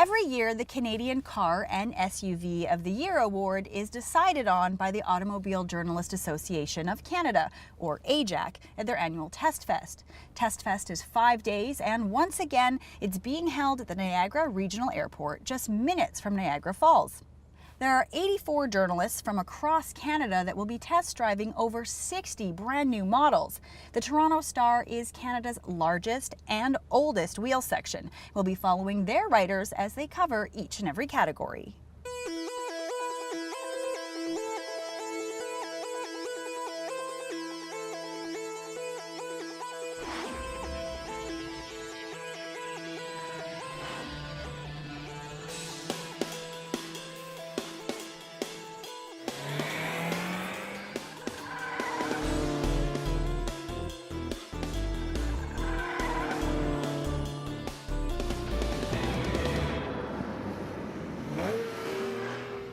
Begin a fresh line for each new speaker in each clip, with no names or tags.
Every year, the Canadian Car and SUV of the Year award is decided on by the Automobile Journalist Association of Canada, or AJAC, at their annual Test Fest. Test Fest is 5 days, and once again, it's being held at the Niagara Regional Airport, just minutes from Niagara Falls. There are 84 journalists from across Canada that will be test driving over 60 brand new models. The Toronto Star is Canada's largest and oldest wheel section. We'll be following their writers as they cover each and every category.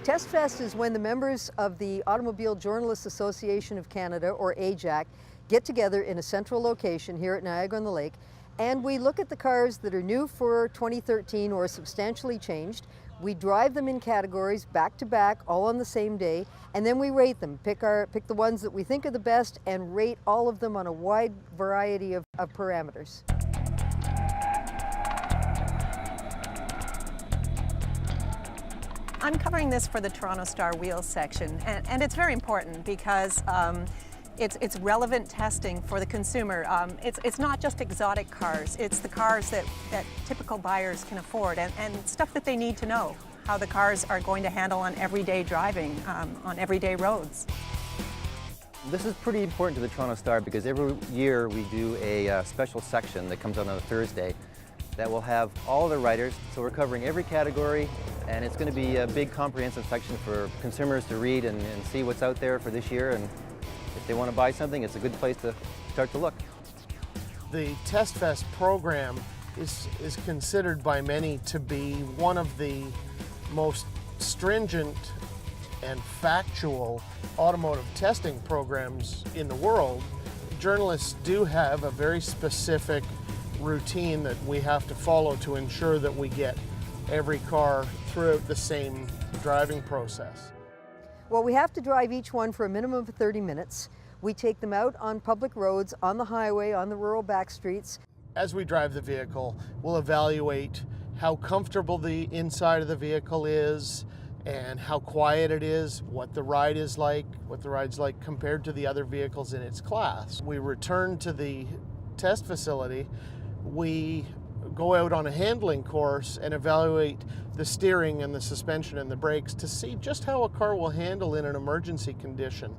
Test Fest is when the members of the Automobile Journalists Association of Canada, or AJAC, get together in a central location here at Niagara-on-the-Lake, and we look at the cars that are new for 2013 or substantially changed. We drive them in categories back to back, all on the same day, and then we rate them, pick the ones that we think are the best, and rate all of them on a wide variety of parameters.
I'm covering this for the Toronto Star Wheels section, and it's very important because it's relevant testing for the consumer. It's not just exotic cars, it's the cars that typical buyers can afford and stuff that they need to know, how the cars are going to handle on everyday driving, on everyday roads.
This is pretty important to the Toronto Star because every year we do a special section that comes out on a Thursday that will have all the writers. So we're covering every category, and it's going to be a big comprehensive section for consumers to read and see what's out there for this year. And if they want to buy something, it's a good place to start to look.
The Test Fest program is considered by many to be one of the most stringent and factual automotive testing programs in the world. Journalists do have a very specific routine that we have to follow to ensure that we get every car throughout the same driving process.
Well, we have to drive each one for a minimum of 30 minutes. We take them out on public roads, on the highway, on the rural back streets.
As we drive the vehicle, we'll evaluate how comfortable the inside of the vehicle is and how quiet it is, what the ride is like, what the ride's like compared to the other vehicles in its class. We return to the test facility. We go out on a handling course and evaluate the steering and the suspension and the brakes to see just how a car will handle in an emergency condition.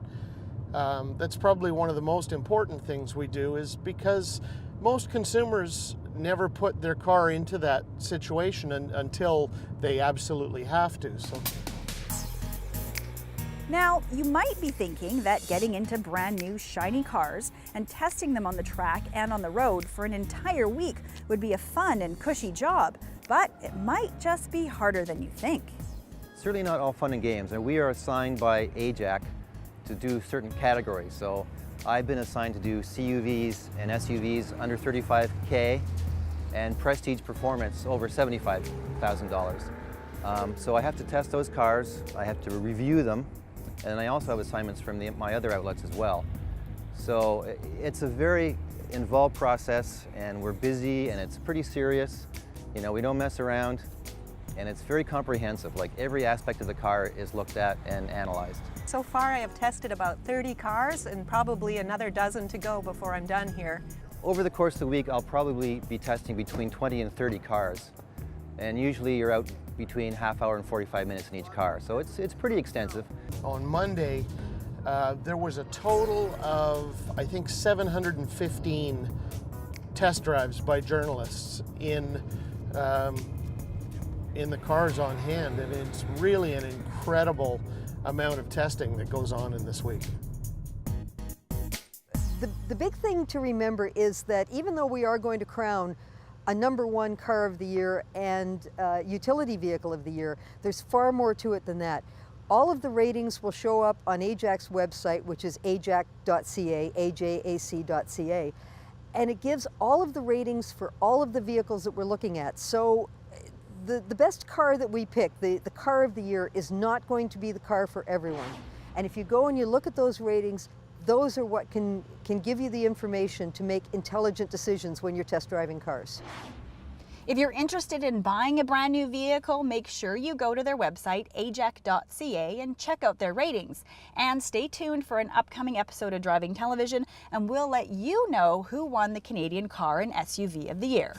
That's probably one of the most important things we do, is because most consumers never put their car into that situation until they absolutely have to.
Now, you might be thinking that getting into brand new shiny cars and testing them on the track and on the road for an entire week would be a fun and cushy job, but it might just be harder than you think.
Certainly not all fun and games, and we are assigned by AJAC to do certain categories. So I've been assigned to do CUVs and SUVs under $35K and Prestige Performance over $75,000. So I have to test those cars, I have to review them, and I also have assignments from my other outlets as well. So it's a very involved process, and we're busy, and it's pretty serious. You know, we don't mess around, and it's very comprehensive. Like, every aspect of the car is looked at and analyzed.
So far I have tested about 30 cars and probably another dozen to go before I'm done here.
Over the course of the week, I'll probably be testing between 20 and 30 cars. And usually you're out between half hour and 45 minutes in each car. So it's pretty extensive.
On Monday, there was a total of, I think, 715 test drives by journalists in the cars on hand, and it's really an incredible amount of testing that goes on in this week.
The big thing to remember is that even though we are going to crown a #1 car of the year and utility vehicle of the year, there's far more to it than that. All of the ratings will show up on AJAC's website, which is ajac.ca, ajac.ca, and it gives all of the ratings for all of the vehicles that we're looking at. So the best car that we pick, the car of the year, is not going to be the car for everyone. And if you go and you look at those ratings, those are what can give you the information to make intelligent decisions when you're test driving cars.
If you're interested in buying a brand new vehicle, make sure you go to their website, ajac.ca, and check out their ratings. And stay tuned for an upcoming episode of Driving Television, and we'll let you know who won the Canadian Car and SUV of the Year.